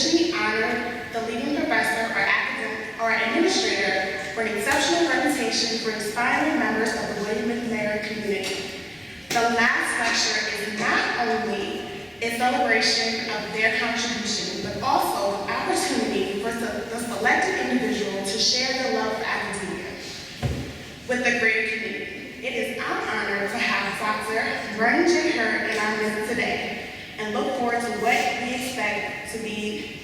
additionally honor the leading professor or academic or administrator for an exceptional reputation for inspiring members of the William and Mary community. The last lecture is not only a celebration of their contribution, but also an opportunity for the selected individual to share their love for academia with the greater community. It is our honor to have Dr. Vernon Hurte in our midst today, and look forward to what we expect to be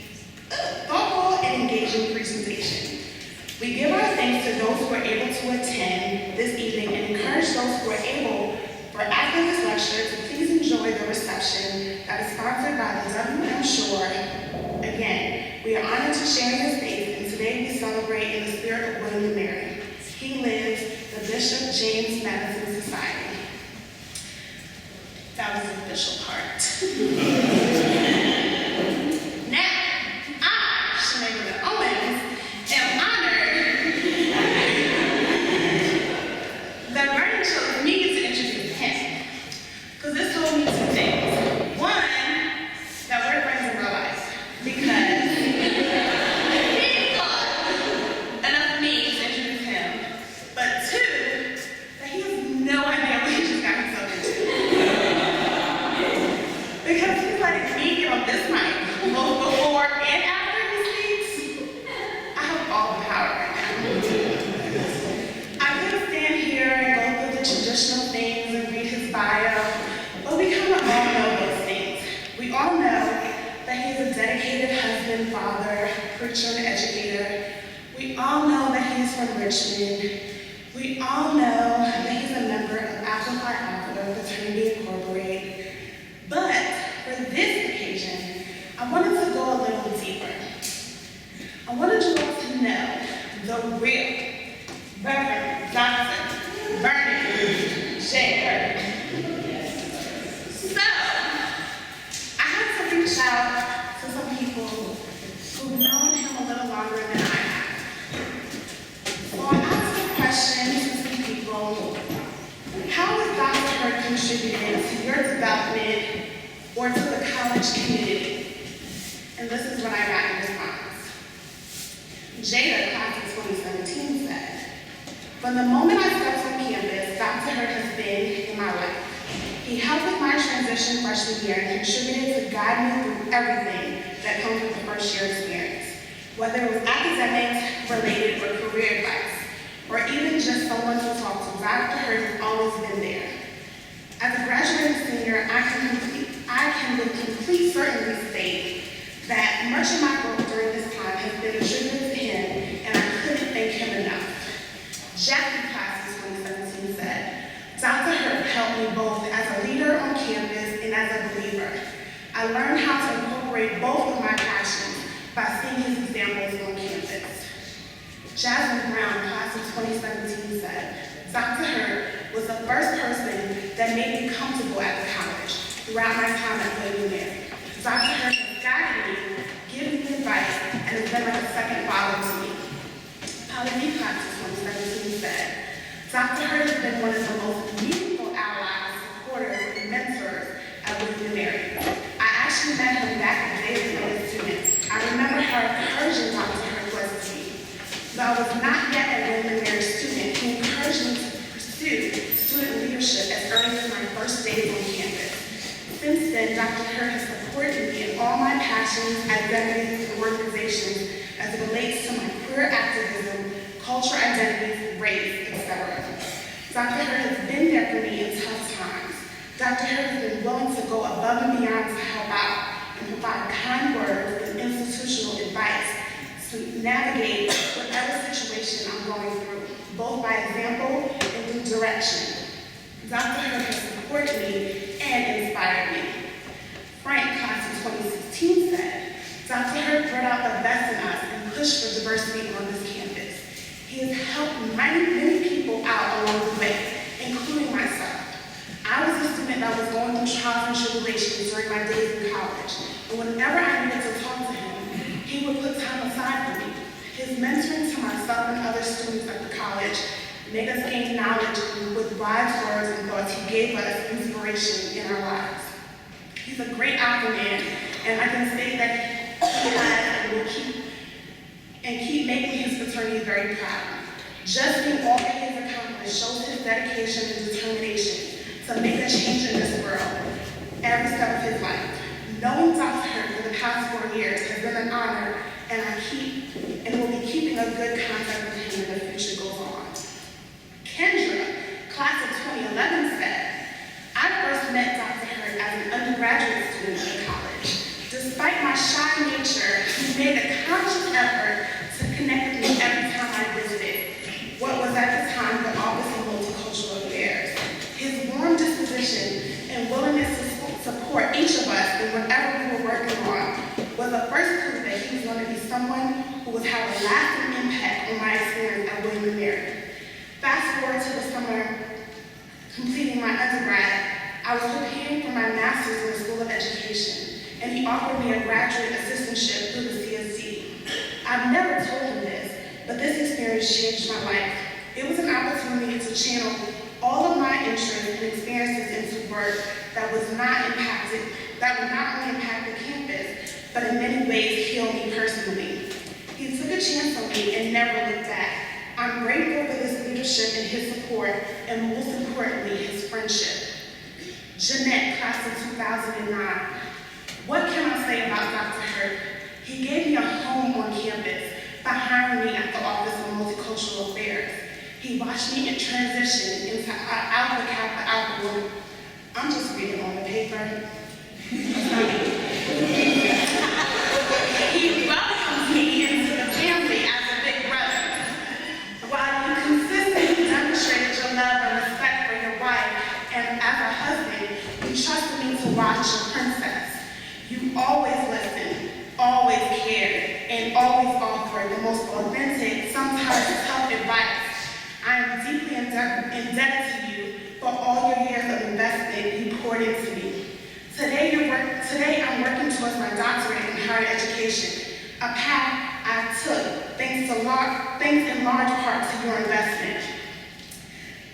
a thoughtful and engaging presentation. We give our thanks to those who are able to attend this evening and encourage those who are able for after this lecture to please enjoy the reception that is sponsored by the W.M. Shore. Again, we are honored to share in this space, and today we celebrate in the spirit of William and Mary. He lives the Bishop James Madison Society. That was the official part. Now, I, Shanae Owens, am honored that Vernon chose me to introduce him, because this told me two things. One, that we're friends in real life, because he thought enough of me to introduce him. But two, that he has no idea what he just got himself into. Because he's letting me get on this mic both before and after he speaks. I have all the power right now. I could stand here and go through the traditional things and read his bio, but we kind of all know those things. We all know that he is a dedicated husband, father, preacher, and educator. We all know that he's from Richmond. We all know that he's a member of Alpha Phi Alpha Fraternity Incorporated. But for this occasion, I wanted to go a little deeper. I wanted you all to know the real Reverend Dr. Vernon J. Hurte. So, I had to reach out to some people who've known him a little longer than I have. So I asked the question to some people, how has Dr. Hurte contributed to your development or to the college community? And this is what I got in response. Jada, class of 2017, said, "From the moment I stepped on campus, Dr. Hurte has been in my life. He helped with my transition freshman year and contributed to guide me through everything that comes with the first year experience, whether it was academics, related, or career advice, or even just someone to talk to. Dr. Hurte has always been there. As a graduating senior, I can with complete certainty state that much of my growth during this time has been attributed to him, and I couldn't thank him enough." Jackie, class of 2017, said, "Dr. Hurte helped me both as a leader on campus and as a believer. I learned how to incorporate both of my passions by seeing his examples on campus." Jasmine Brown, class of 2017, said, "Dr. Hurte was the first person that made me comfortable at the college throughout my time at William and Mary. Dr. Hurte has guided me, given me advice, and has been like a second father to me." Polly class of 2017 said, "Dr. Hurte has been one of the most meaningful allies, supporters, and mentors at William and Mary. I actually met him back in the days when I was a student. I remember how encouraging Dr. Hurte was to me. Though I was not yet a William and Mary student, he encouraged me to pursue student leadership as early as my first days on campus. Since then, Dr. Hurte has supported me in all my passions, identities, and organizations as it relates to my queer activism, cultural identities, race, etc. Dr. Hurte has been there for me in tough times. Dr. Hurte has been willing to go above and beyond to help out and provide kind words and institutional advice to navigate whatever situation I'm going through, both by example and through direction. Dr. Hurte has supported me and inspired me." Frank, class of 2016, said, "Dr. Hurte brought out the best in us and pushed for diversity on this campus. He has helped many people out along the way, including myself. I was a student that was going through trials and tribulations during my days in college, and whenever I needed to talk to him, he would put time aside for me. His mentoring to myself and other students at the college made us gain knowledge with wise words and thoughts. He gave us inspiration in our lives. He's a great alpha man, and I can say that he has and will keep making his fraternity very proud. Just being all that he has accomplished shows his dedication and determination to make a change in this world every step of his life. Knowing Dr. Hurte for the past 4 years has been an honor, and will be keeping a good contact with him when the future goes on. Kendra, class of 2011, said, I first met Dr. Hurte as an undergraduate student in college. Despite my shy nature, he made a conscious effort to connect with me every time I visited what was at the time the Office of Multicultural Affairs. His warm disposition and willingness to support each of us in whatever we were working on was the first clue that he was going to be someone who would have a lasting impact on my experience at William & Mary. Fast forward to the summer, completing my undergrad, I was preparing for my master's in the School of Education, and he offered me a graduate assistantship through the CSD. I've never told him this, but this experience changed my life. It was an opportunity to channel all of my interests and experiences into work that would not only impact the campus, but in many ways heal me personally. He took a chance on me and never looked back. I'm grateful for his leadership and his support, and most importantly, his friendship. Jeanette, class of 2009. What can I say about Dr. Hurte? He gave me a home on campus by hiring me at the Office of Multicultural Affairs. He watched me transition into Alpha Kappa Alpha Woman. I'm just reading on the paper. He welcomes me into the family as a big brother. While you consistently demonstrated your love and respect for your wife, and as a husband, you trusted me to watch your princess. You always listened, always cared, and always offered the most authentic, sometimes tough advice. I am deeply indebted to you for all your years of investment you poured into me. Today I'm working towards my doctorate in higher education, a path I took thanks in large part to your investment.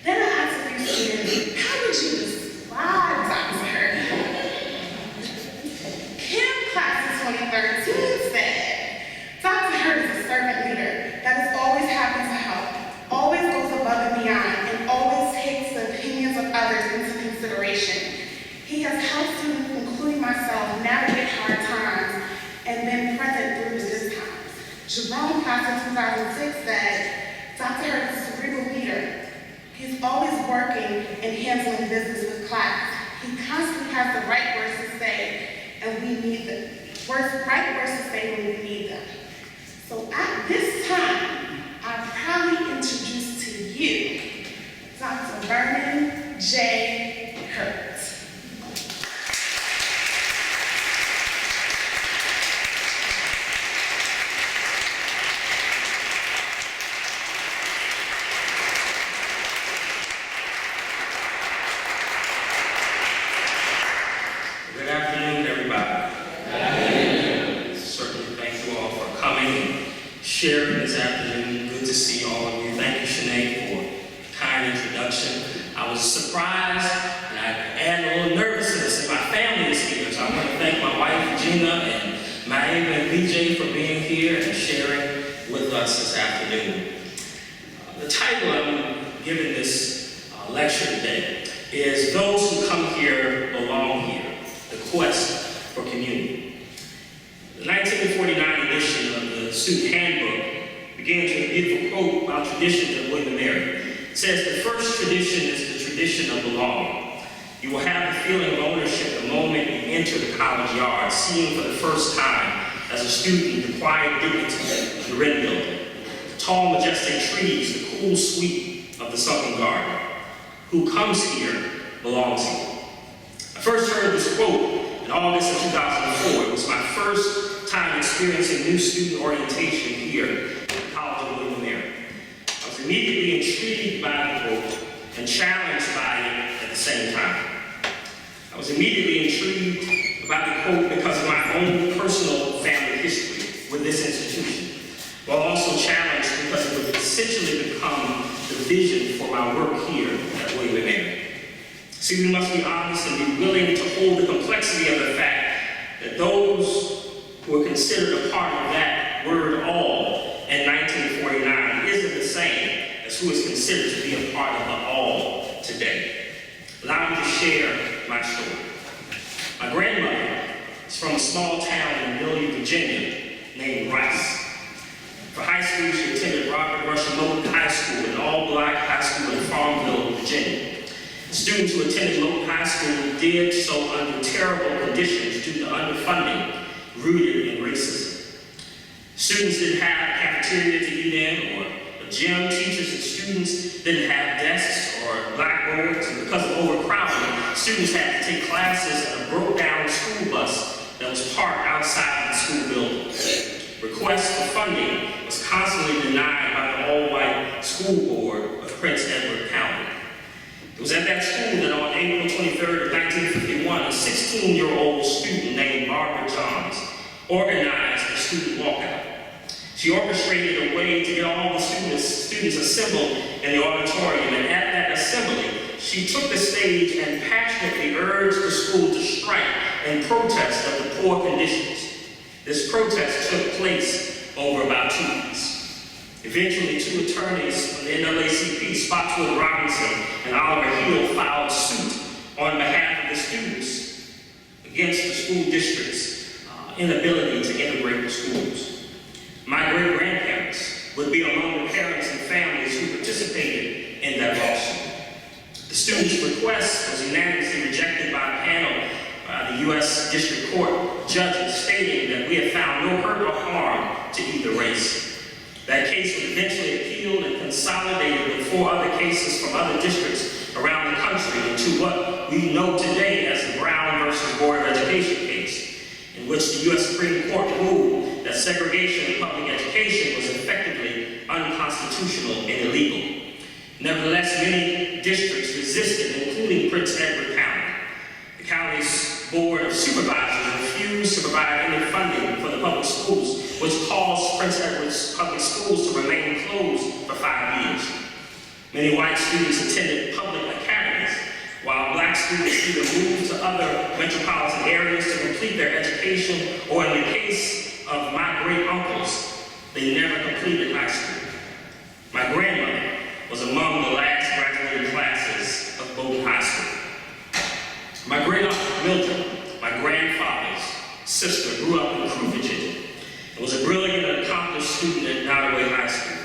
Then I asked a few students, how would you describe Dr. Hurte? Kim, class of 2013, said, Dr. Hurte is a servant leader that is always happy to help, always goes above and beyond, and always takes the opinions of others into consideration. He has helped students, including myself, navigate hard times and been present through the good times. Jerome, class of 2006, said, Dr. Hurte is a cerebral leader. He's always working and handling business with class. He constantly has the right words to say, and we need them. Right words to say when we need them. So at this time, I proudly introduce to you Dr. Vernon J. Hurte. Good afternoon, everybody. Good afternoon. Certainly thank you all for coming and sharing this afternoon. Good to see all of you. Thank you, Sinead, for a kind introduction. I was surprised and I had a little nervousness that my family is here. So I want to thank my wife, Gina, and Maeva and BJ for being here and sharing with us this afternoon. The title I'm giving this lecture today is Those Who Come Here Belong Here. The Quest for Community. The 1949 edition of the Student Handbook begins with a beautiful quote about traditions of William & Mary. It says, the first tradition is the tradition of belonging. You will have the feeling of ownership the moment you enter the college yard, seeing for the first time as a student the quiet dignity of the Wren Building, the tall majestic trees, the cool sweep of the sunken garden. Who comes here belongs here. I first heard this quote in August of 2004. It was my first time experiencing new student orientation here at the College of William & Mary. I was immediately intrigued by the quote and challenged by it at the same time. I was immediately intrigued about the quote because of my own personal family history with this institution, while also challenged because it would essentially become the vision for my work here at William & Mary. See, we must be honest and be willing to hold the complexity of the fact that those who are considered a part of that word all in 1949 isn't the same as who is considered to be a part of the all today. Allow me to share my story. My grandmother is from a small town in Millie, Virginia named Rice. For high school, she attended Robert Rush High School, an all-black high school in Farmville, Virginia. Students who attended Logan High School did so under terrible conditions due to underfunding rooted in racism. Students didn't have a cafeteria to eat in or a gym. Teachers and students didn't have desks or blackboards. And because of overcrowding, students had to take classes in a broke-down school bus that was parked outside the school building. Requests for funding was constantly denied by the all-white school board of Prince Edward County. It was at that school that on April 23rd of 1951, a 16-year-old student named Barbara Johns organized a student walkout. She orchestrated a way to get all the students assembled in the auditorium, and at that assembly, she took the stage and passionately urged the school to strike in protest of the poor conditions. This protest took place over about 2 weeks. Eventually, 2 attorneys from the NAACP, Spotswood Robinson and Oliver Hill, filed suit on behalf of the students against the school district's inability to integrate the schools. My great-grandparents would be among the parents and families who participated in that lawsuit. The students' request was unanimously rejected by a panel by the U.S. District Court judges, stating that we had found no hurt or harm to either race. That case was eventually appealed and consolidated with 4 other cases from other districts around the country into what we know today as the Brown versus Board of Education case, in which the U.S. Supreme Court ruled that segregation in public education was effectively unconstitutional and illegal. Nevertheless, many districts resisted, including Prince Edward County. The county's Board of Supervisors refused to provide any funding for the public schools, which caused Prince Edward's public schools to remain closed for 5 years. Many white students attended public academies, while black students either moved to other metropolitan areas to complete their education, or in the case of my great-uncles, they never completed high school. My grandmother was among the last graduating classes of Logan High School. My great-uncle Mildred, my grandfather's sister, grew up in Crewe, Virginia, and was a brilliant and accomplished student at Nottoway High School.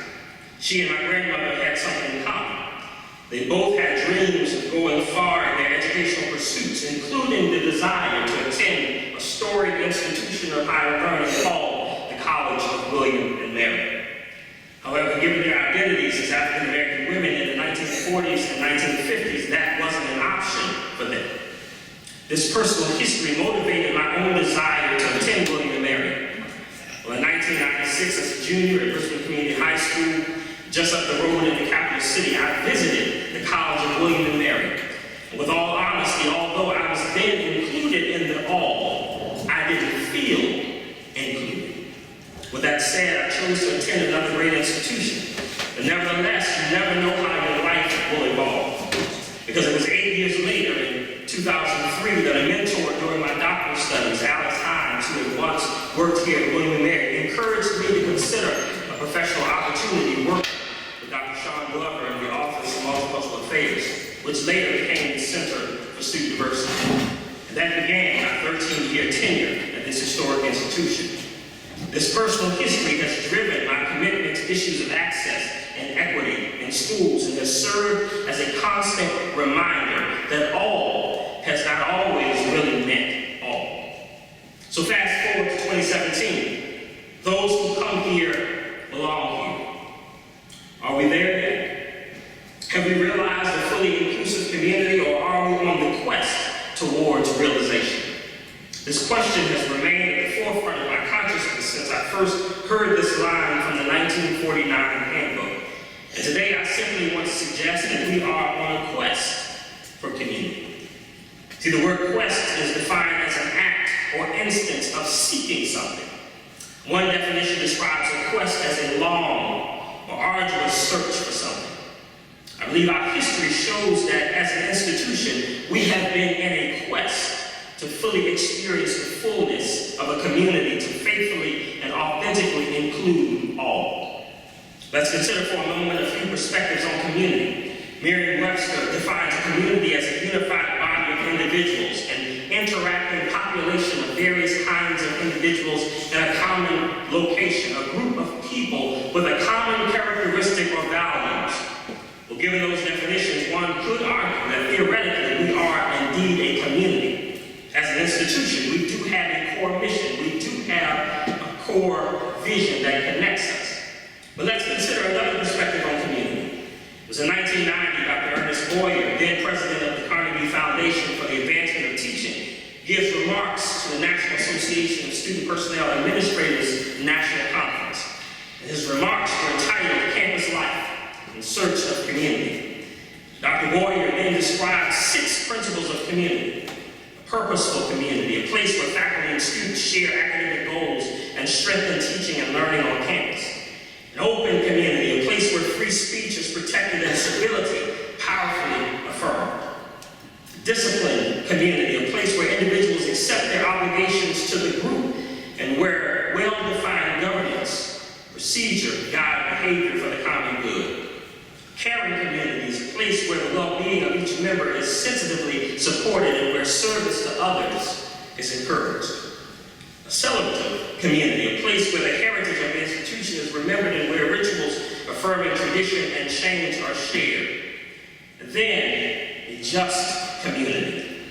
She and my grandmother had something in common. They both had dreams of going far in their educational pursuits, including the desire to attend a storied institution of higher learning called the College of William and Mary. However, given their identities as African American women in the 1940s and 1950s, that wasn't an option for them. This personal history motivated my own desire to attend William and Mary. Well, in 1996, as a junior at Richmond Community High School, just up the road in the capital city, I visited the College of William and Mary. And with all honesty, although I was then included in the all, I didn't feel included. With that said, I chose to attend another great institution. But nevertheless, you never know how your life will evolve. Because it was 8 years later, in 2003, that a mentor during my doctoral studies, Alex Hines, who had once worked here at William & Mary, encouraged me to consider a professional opportunity working with Dr. Sean Glover in the Office of Multicultural Affairs, which later became the Center for Student Diversity. And that began my 13-year tenure at this historic institution. This personal history has driven my commitment to issues of access and equity in schools, and has served as a constant reminder that all has not always really meant all. So fast forward to 2017. Those who come here belong here. Are we there yet? Have we realized a fully inclusive community, or are we on the quest towards realization? This question has remained at the forefront of my consciousness since I first heard this line from the 1949 handbook. And today I simply want to suggest that we are on a quest for community. See, the word quest is defined as an act or instance of seeking something. One definition describes a quest as a long or arduous search for something. I believe our history shows that as an institution, we have been in a quest to fully experience the fullness of a community, to faithfully authentically include all. Let's consider for a moment a few perspectives on community. Merriam-Webster defines a community as a unified body of individuals, an interacting population of various kinds of individuals in a common location, a group of people with a common characteristic or values. Well, given those definitions, one could argue that theoretically we are indeed a community. As an institution, we do have a core mission. We do have a core vision that connects us. But let's consider another perspective on community. It was in 1990, Dr. Ernest Boyer, then president of the Carnegie Foundation for the Advancement of Teaching, gives remarks to the National Association of Student Personnel Administrators National Conference. And his remarks were entitled Campus Life in Search of Community. Dr. Boyer then described 6 principles of community: a purposeful community, a place where faculty and students share academic goals and strengthen teaching and learning on campus; an open community, a place where free speech is protected and civility powerfully affirmed; disciplined community, a place where individuals accept their obligations to the group and where well-defined governance, procedure, guide behavior for the common good; caring communities, a place where the well-being of each member is sensitively supported and where service to others is encouraged; a celebrative community, a place where the heritage of the institution is remembered and where rituals affirming tradition and change are shared; and then a just community,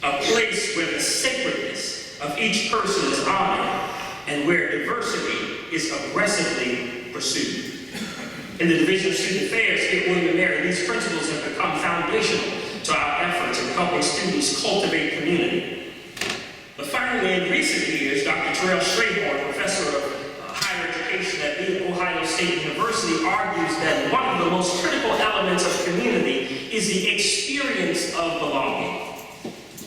a place where the sacredness of each person is honored and where diversity is aggressively pursued. In the Division of Student Affairs here at William & Mary, these principles have become foundational to our efforts in helping students cultivate community. But finally, in recent years, Dr. Terrell Strayhorn, professor of higher education at The Ohio State University, argues that one of the most critical elements of community is the experience of belonging.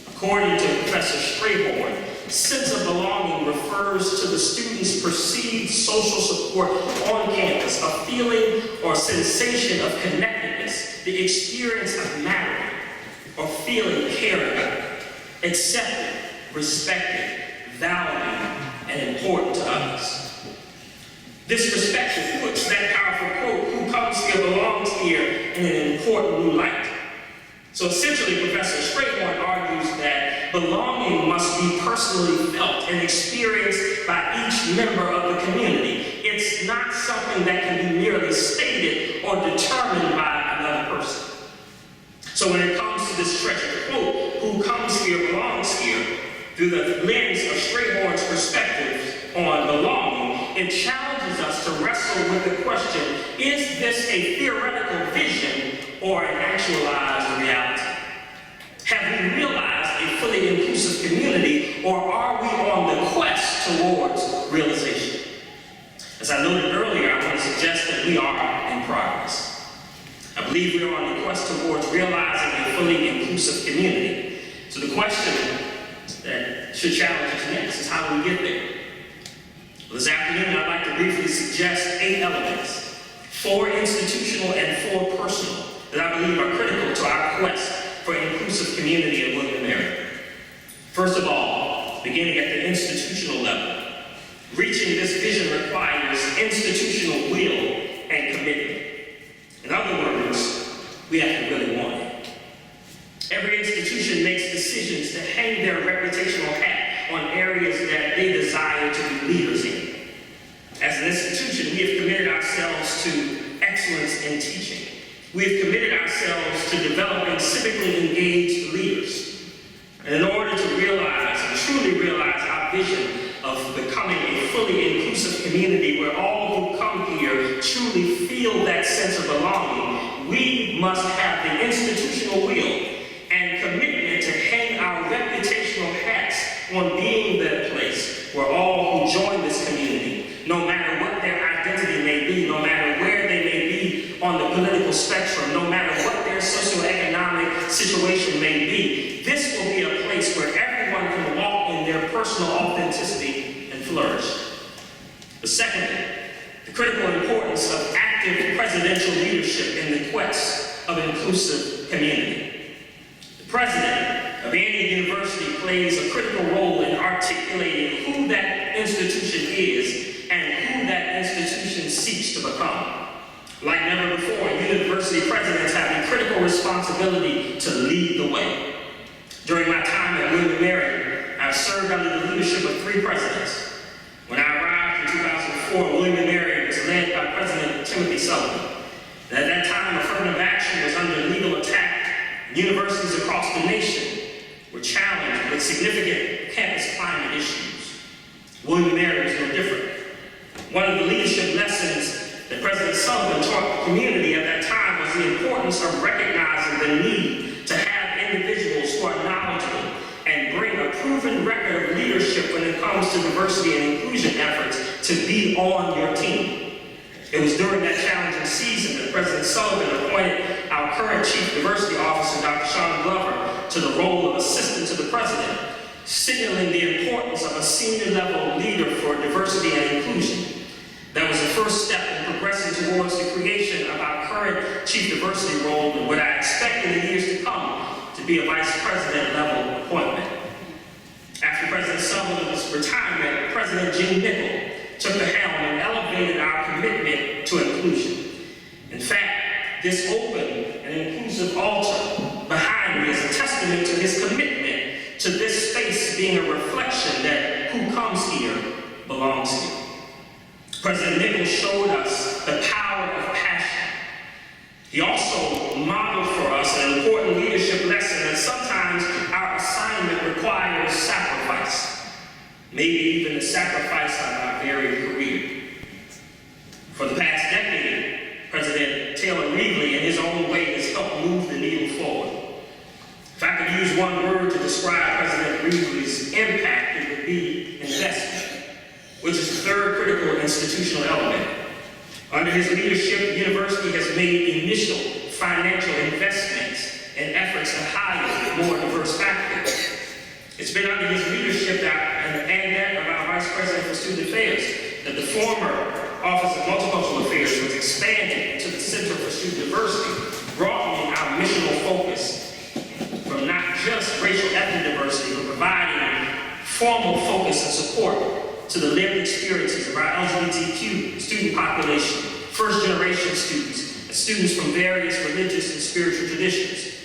According to Professor Strayhorn, sense of belonging refers to the student's perceived social support on campus, a feeling or sensation of connectedness, the experience of mattering or feeling cared, accepted, respected, valued, and important to others. This perspective puts that powerful quote, "Who comes here belongs here," in an important new light. So essentially, Professor Strayhorn argues that belonging must be personally felt and experienced by each member of the community. It's not something that can be merely stated or determined by another person. So when it comes to this treasured quote, "Who comes here belongs here," through the lens of Strayhorn's perspective on belonging, it challenges us to wrestle with the question, is this a theoretical vision or an actualized reality? Have we realized a fully inclusive community, or are we on the quest towards realization? As I noted earlier, I want to suggest that we are in progress. I believe we are on the quest towards realizing a fully inclusive community. So the question that should challenge us next is, how do we get there? Well, this afternoon, I'd like to briefly suggest 8 elements, 4 institutional and 4 personal, that I believe are critical to our quest for an inclusive community at William & Mary. First of all, beginning at the institutional level, reaching this vision requires institutional will and commitment. In other words, we have to really want it. Every institution makes decisions to hang their reputational hat on areas that they desire to be leaders in. As an institution, we have committed ourselves to excellence in teaching. We have committed ourselves to developing civically engaged leaders. And in order to realize and truly realize our vision of becoming a fully inclusive community where all who come here truly feel that sense of belonging, we must have the institutional will and commitment to hang our reputational hats on being that place where all who join this community, no matter what their identity may be, no matter where they may be on the political spectrum, no matter what their socioeconomic situation may be, this will be a place where everyone can walk in their personal authenticity and flourish. But secondly, the critical importance of active presidential leadership in the quest of inclusive community. The president of any university plays a critical role in articulating who that institution is and who that institution seeks to become. Like never before, university presidents have the critical responsibility to lead the way. During my time at William & Mary, I've served under the leadership of 3 presidents. When I arrived in 2004, William & Mary was led by President Timothy Sullivan. And at that time, affirmative action was under legal attack. Universities across the nation were challenged with significant campus climate issues. William & Mary was no different. One of the leadership lessons that President Sullivan taught the community at that time was the importance of recognizing the need to have individuals who are knowledgeable and bring a proven record of leadership when it comes to diversity and inclusion efforts to be on your team. It was during that challenging season that President Sullivan appointed our current Chief Diversity Officer, Dr. Sean Glover, to the role of Assistant to the President, signaling the importance of a senior-level leader for diversity and inclusion. That was the first step in progressing towards the creation of our current Chief Diversity role and what I expect in the years to come to be a Vice President-level appointment. After President Sullivan's retirement, President Jim Nickel took the helm and elevated our commitment to inclusion. In fact, this open and inclusive altar behind me is a testament to his commitment to this space being a reflection that who comes here belongs here. President Nichols showed us the power of passion. He also modeled for us an important leadership lesson that sometimes our assignment requires sacrifice, maybe even the sacrifice of our very career. For the past decade, President Taylor Reevely, in his own way, has helped move the needle forward. If I could use one word to describe President Reevely's impact, it would be investment, which is the third critical institutional element. Under his leadership, the university has made initial financial investments and efforts to hire more diverse faculty. It's been under his leadership and that of our Vice President for Student Affairs that the former Office of Multicultural Affairs was expanded into the Center for Student Diversity, broadening our missional focus from not just racial ethnic diversity, but providing formal focus and support to the lived experiences of our LGBTQ student population, first-generation students, and students from various religious and spiritual traditions.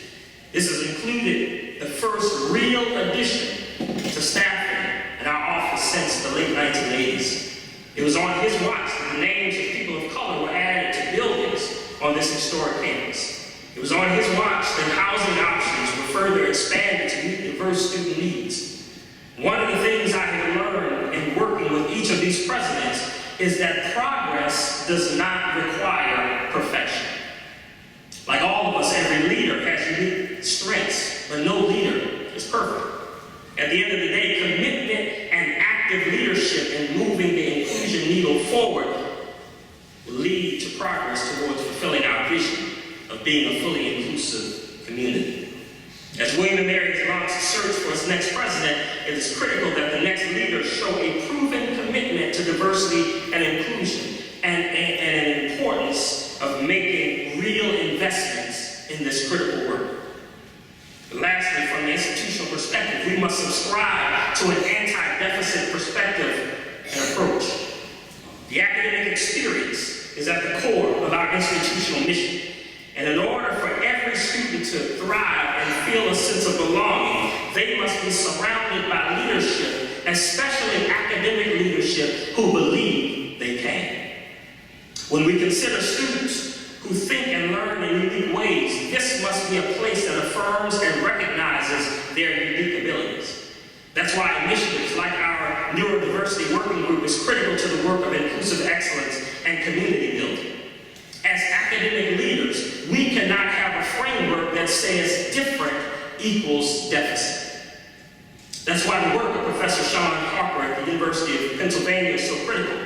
This has included the first real addition to staffing in our office since the late 1980s. It was on his watch that the names of people of color were added to buildings on this historic campus. It was on his watch that housing options were further expanded to meet diverse student needs. One of the things I have learned in working with each of these presidents is that progress does not require perfection. Like all of us, every leader has unique strengths, but no leader is perfect. At the end of the day, commitment and active leadership in moving the inclusion needle forward will lead to progress towards fulfilling our vision of being a fully inclusive community. As William & Mary has launched a search for its next president, it is critical that the next leader show a proven commitment to diversity and inclusion and an importance of making real investments in this critical work. And lastly, from the institutional perspective, we must subscribe to an anti-deficit perspective and approach. The academic experience is at the core of our institutional mission. And in order for every student to thrive and feel a sense of belonging, they must be surrounded by leadership, especially academic leadership, who believe they can. When we consider students who think and learn in unique ways, this must be a place that affirms and recognizes their unique abilities. That's why initiatives like our neurodiversity working group is critical to the work of inclusive excellence and community building. As academic leaders, we cannot have a framework that says different equals deficit. That's why the work of Professor Sean Harper at the University of Pennsylvania is so critical.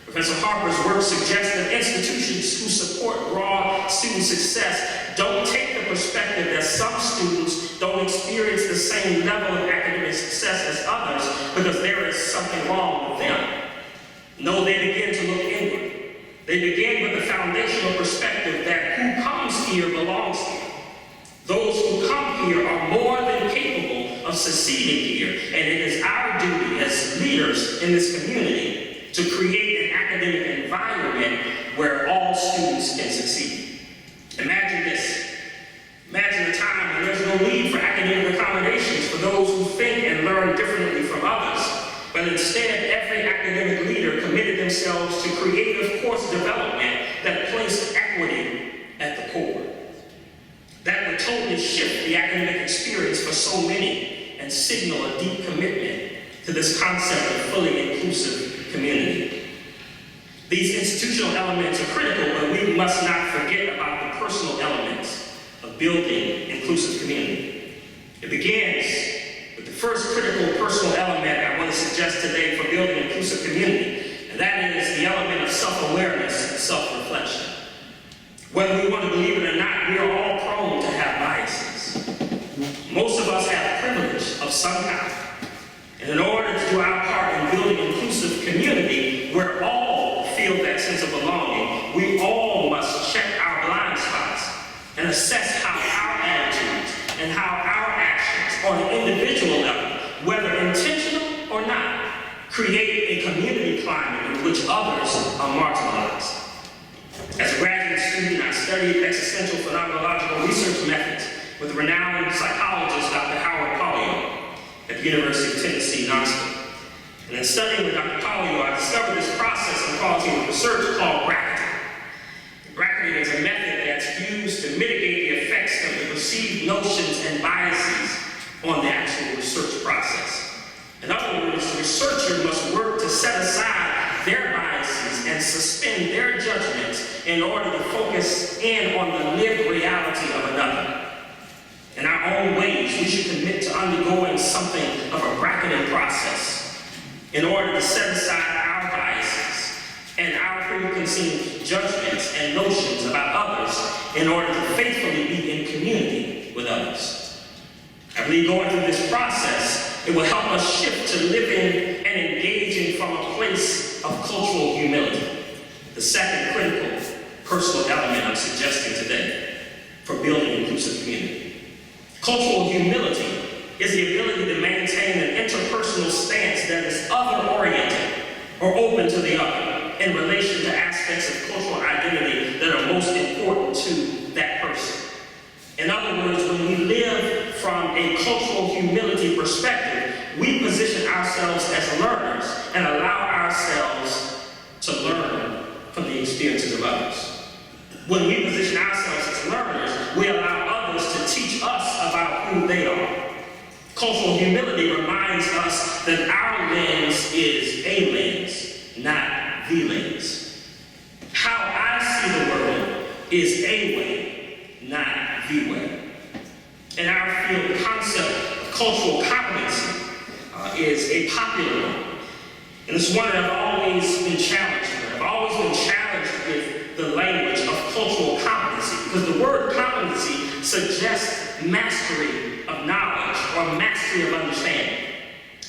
Professor Harper's work suggests that institutions who support raw student success don't take the perspective that some students don't experience the same level of academic success as others because there is something wrong with them. No, they begin to look inward. They begin with the foundational perspective that who comes here belongs here. Those who come here are more than capable of succeeding here, and it is our duty as leaders in this community to create an academic environment where all students can succeed. Imagine this. Imagine a time when there's no need for academic accommodations for those who think and learn differently from others, but instead every academic leader committed themselves to creative course development that placed equity at the core. That would totally shift the academic experience for so many and signal a deep commitment to this concept of fully inclusive community. These institutional elements are critical, but we must not forget about the personal elements of building inclusive community. It begins with the first critical personal element I want to suggest today for building inclusive community, and that is the element of self-awareness and self-reflection. Whether we want to believe it or not, we are all prone to have biases. Most of us have privilege of some kind. And in order to do our part in building inclusive community where all feel that sense of belonging, we all must check our blind spots and assess how our attitudes and how our actions on an individual level, whether intentional or not, create a community climate in which others are marginalized. As a graduate student, I studied existential phenomenological research methods with renowned psychologist Dr. Howard at the University of Tennessee, Knoxville. And in studying with Dr. Collio, I discovered this process in qualitative research called bracketing. Bracketing is a method that's used to mitigate the effects of the perceived notions and biases on the actual research process. In other words, the researcher must work to set aside their biases and suspend their judgments in order to focus in on the lived reality of another. In our own ways, we should commit to undergoing something of a bracketing process in order to set aside our biases and our preconceived judgments and notions about others in order to faithfully be in community with others. I believe going through this process, it will help us shift to living and engaging from a place of cultural humility, the second critical personal element I'm suggesting today for building inclusive community. Cultural humility is the ability to maintain an interpersonal stance that is other-oriented or open to the other in relation to aspects of cultural identity that are most important to that person. In other words, when we live from a cultural humility perspective, we position ourselves as learners and allow ourselves to learn from the experiences of others. When we position ourselves as learners, we allow others to teach us about who they are. Cultural humility reminds us that our lens is a lens, not the lens. How I see the world is a way, not the way. In our field, the concept of cultural competency is a popular one. And it's one that I've always been challenged with. I've always been challenged with the language of cultural competency, because the word competency suggests mastery of knowledge or mastery of understanding.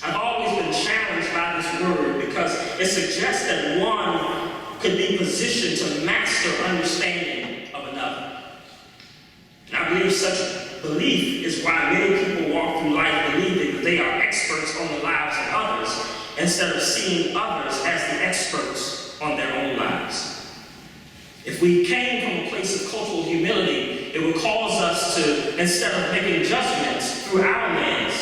I've always been challenged by this word because it suggests that one could be positioned to master understanding of another. And I believe such belief is why many people walk through life believing that they are experts on the lives of others instead of seeing others as the experts on their own lives. If we came from a place of cultural humility, it would cause us to, instead of making judgments through our lens,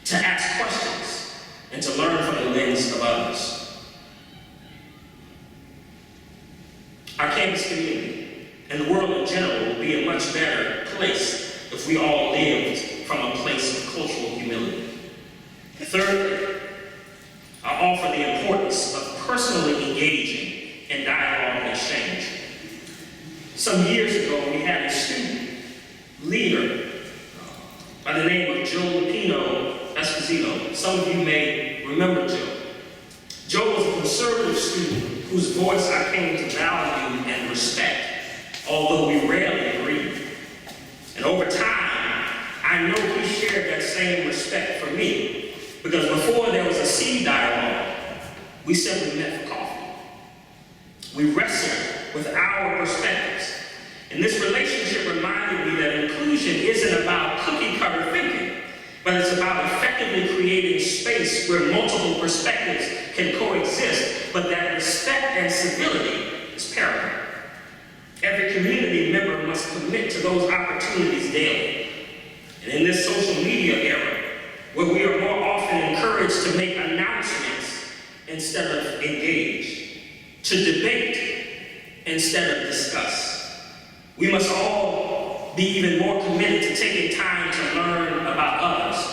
to ask questions and to learn from the lens of others. Our campus community and the world in general will be a much better place if we all lived from a place of cultural humility. Thirdly, I offer the importance of personally engaging in dialogue and exchange. Some years ago, we had a student leader by the name of Joe Lupino Esposito. Some of you may remember Joe. Joe was a conservative student whose voice I came to value and respect, although we rarely agreed. And over time, I know he shared that same respect for me, because before there was a seed dialogue, we simply met for coffee. We wrestled with our perspectives. And this relationship reminded me that inclusion isn't about cookie-cutter thinking, but it's about effectively creating space where multiple perspectives can coexist, but to those opportunities daily. And in this social media era, where we are more often encouraged to make announcements instead of engage, to debate instead of discuss, we must all be even more committed to taking time to learn about others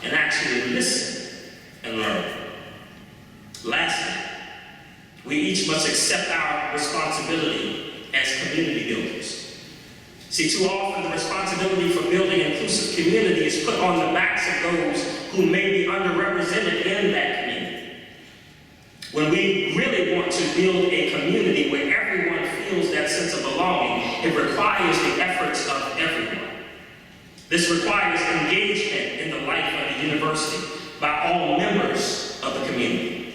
and actually listen and learn. Lastly, we each must accept our responsibility as community builders. See, too often the responsibility for building an inclusive community is put on the backs of those who may be underrepresented in that community. When we really want to build a community where everyone feels that sense of belonging, it requires the efforts of everyone. This requires engagement in the life of the university by all members of the community.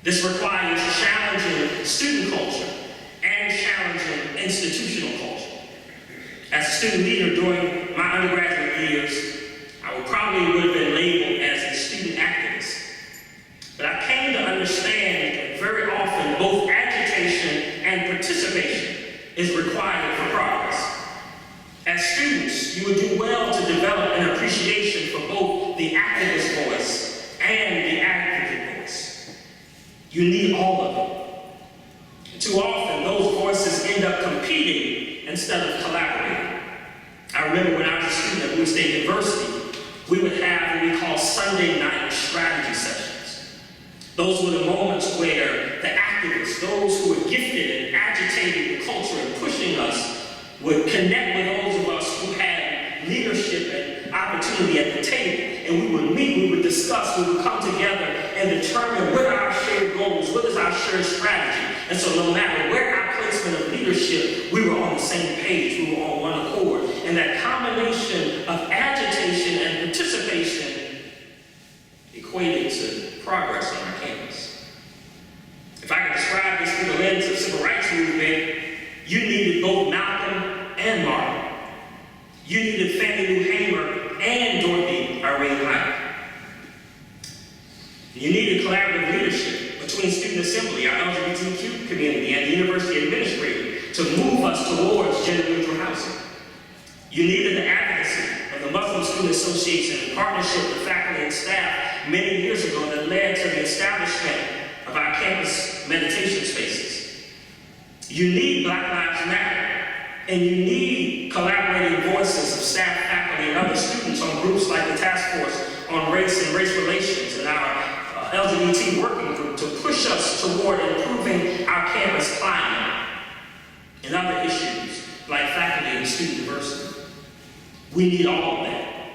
This requires challenging student culture and challenging institutional culture. As a student leader during my undergraduate years, I probably would have been labeled as a student activist. But I came to understand that very often both agitation and participation is required for progress. As students, you would do well to develop an appreciation for both the activist voice and the advocate voice. You need all of them. And too often, those voices end up competing instead of collaborating. I remember when I was a student at Blue State University, we would have what we call Sunday night strategy sessions. Those were the moments where the activists, those who were gifted and agitating the culture and pushing us, would connect with those of us who had leadership and opportunity at the table. And we would meet, we would discuss, we would come together and determine what are our shared goals, what is our shared strategy. And so no matter where our placement of leadership, we were on the same page, we were on one accord. And that combination of agitation and participation equated to progress on our campus. If I could describe this through the lens of the civil rights movement, you needed both Malcolm and Martin. You needed Fannie Lou Hamer and Dorothy Irene Hyde. You needed collaborative leadership between student assembly, our LGBTQ community, and the university administrator to move us towards gender-neutral housing. You needed the advocacy of the Muslim Student Association in partnership with faculty and staff many years ago that led to the establishment of our campus meditation spaces. You need Black Lives Matter, and you need collaborating voices of staff, faculty, and other students on groups like the Task Force on Race and Race Relations and our LGBT working group to push us toward improving our campus climate and other issues like faculty and student diversity. We need all of that.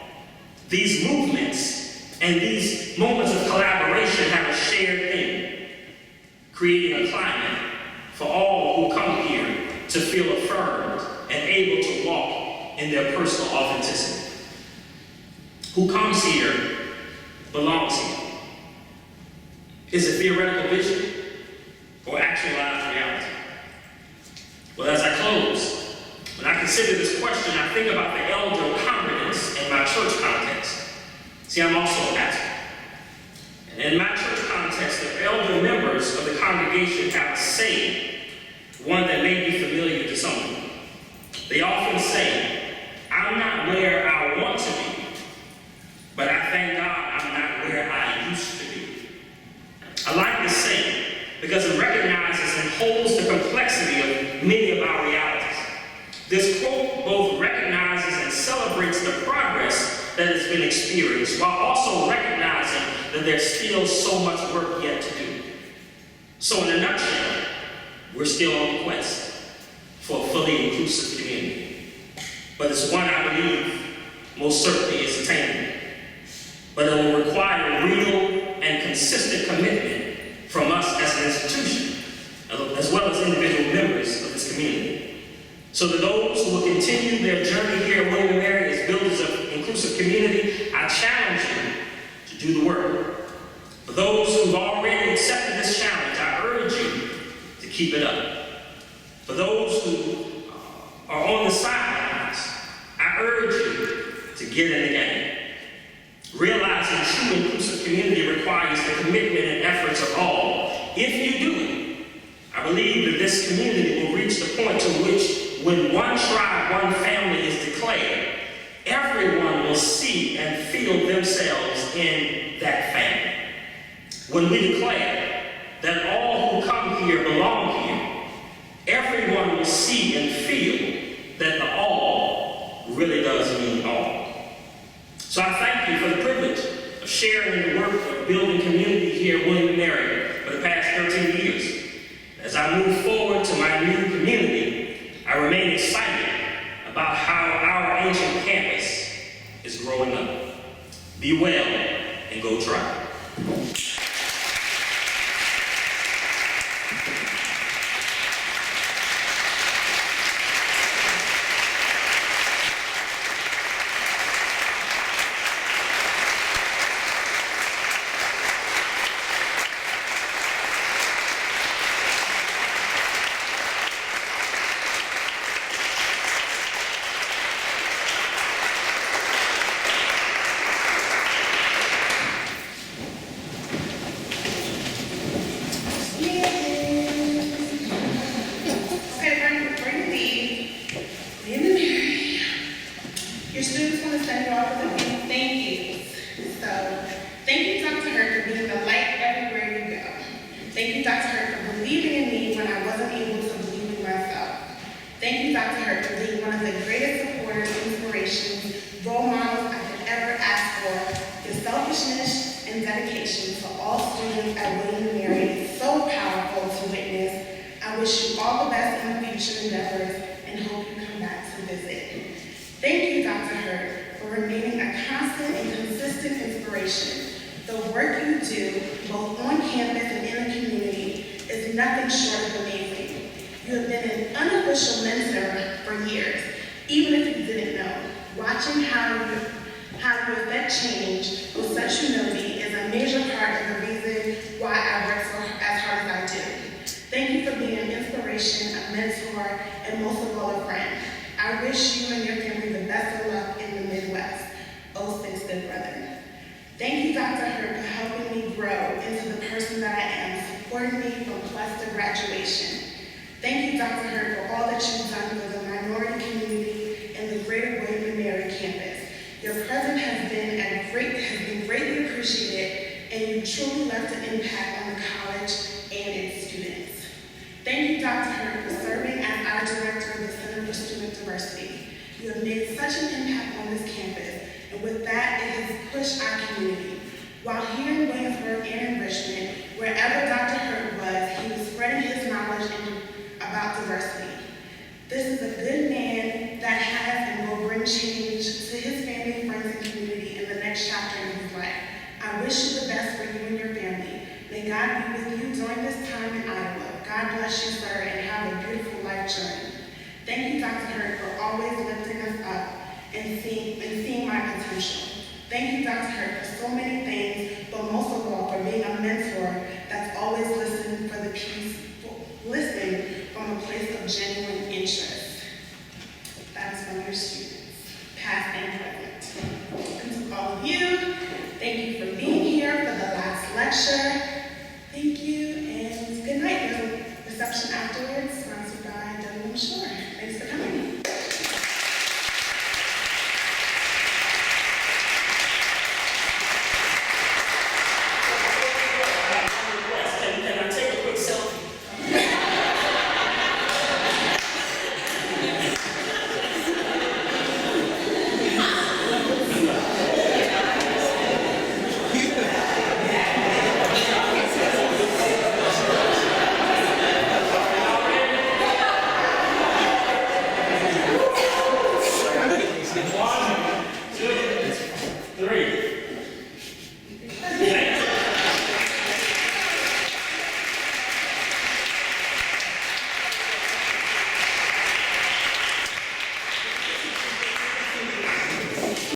These movements and these moments of collaboration have a shared thing, creating a climate for all who come here to feel affirmed and able to walk in their personal authenticity. Who comes here belongs here. Is it theoretical vision or actualized reality? Well, as I close, when I consider this question, I think about the elder congregants in my church context. See, I'm also a pastor. And in my church context, the elder members of the congregation have a saying, one that may be familiar to some of you. They often say, I'm not where I want to be, but I thank God I'm not where I used to be. I like this saying because it recognizes and holds the complexity of many of our realities. This quote both recognizes and celebrates the progress that has been experienced, while also recognizing that there's still so much work yet to do. So in a nutshell, we're still on the quest for a fully inclusive community. But it's one I believe most certainly is attainable. But it will require real and consistent commitment from us as an institution, as well as individual members of this community. So to those who will continue their journey here at William & Mary as builders of inclusive community, I challenge you to do the work. For those who've already accepted this challenge, I urge you to keep it up. For those who are on the sidelines, I urge you to get in the game. Realizing true inclusive community requires the commitment and efforts of all. If you do it, I believe that this community will reach the point to which when one tribe, one family is declared, everyone will see and feel themselves in that family. When we declare that all who come here belong here, everyone will see and feel that the all really does mean all. So I thank you for the privilege of sharing in the work of building community here at William & Mary for the past 13 years. As I move forward to my new community, I remain excited about how our ancient campus is growing up. Be well and go try. Your students want to send you off with a few thank yous. So, thank you, Dr. Hurte, for being the light everywhere you go. Thank you, Dr. Hurte, for believing in me when I wasn't able to believe in myself. Thank you, Dr. Hurte, for being one of the greatest supporters, inspirations, role models I could ever ask for. Your selfishness and dedication to all students at William & Mary is so powerful to witness. I wish you all the best in the future endeavors and hope you come back to visit. Thank you, Dr. Hurte, for remaining a constant and consistent inspiration. The work you do, both on campus and in the community, is nothing short of amazing. You have been an unofficial mentor for years, even if you didn't know. Watching how you affect change with such humility is a major part of the reason why I work as hard as I do. Thank you for being an inspiration, a mentor, and most of all, a friend. I wish you and your family the best of luck in the Midwest. Oh, six good brethren. Thank you, Dr. Hurte, for helping me grow into the person that I am, supporting me from plus to graduation. Thank you, Dr. Hurte, for all that you've done for the minority community and the greater William & Mary campus. Your presence has been greatly appreciated, and you truly left an impact on the college and its students. Thank you, Dr. Hurte, for serving as our director of the Center for Student Diversity. You have made such an impact on this campus, and with that, it has pushed our community. While here in Williamsburg and in Richmond, wherever Dr. Hurte was, he was spreading his knowledge about diversity. This is a good man that has and will bring change to his family, friends, and community in the next chapter in his life. I wish you the best for you and your family. May God be with you during this time in Iowa. God bless you, sir, and have a beautiful life journey. Thank you, Dr. Hurte, for always lifting us up and seeing my potential. Thank you, Dr. Hurte, for so many things, but most of all, for being a mentor that's always listening from a place of genuine interest. That is from your students, past and present. And to all of you, thank you for being here for the last lecture. Thank you, and good night. There's a reception afterwards.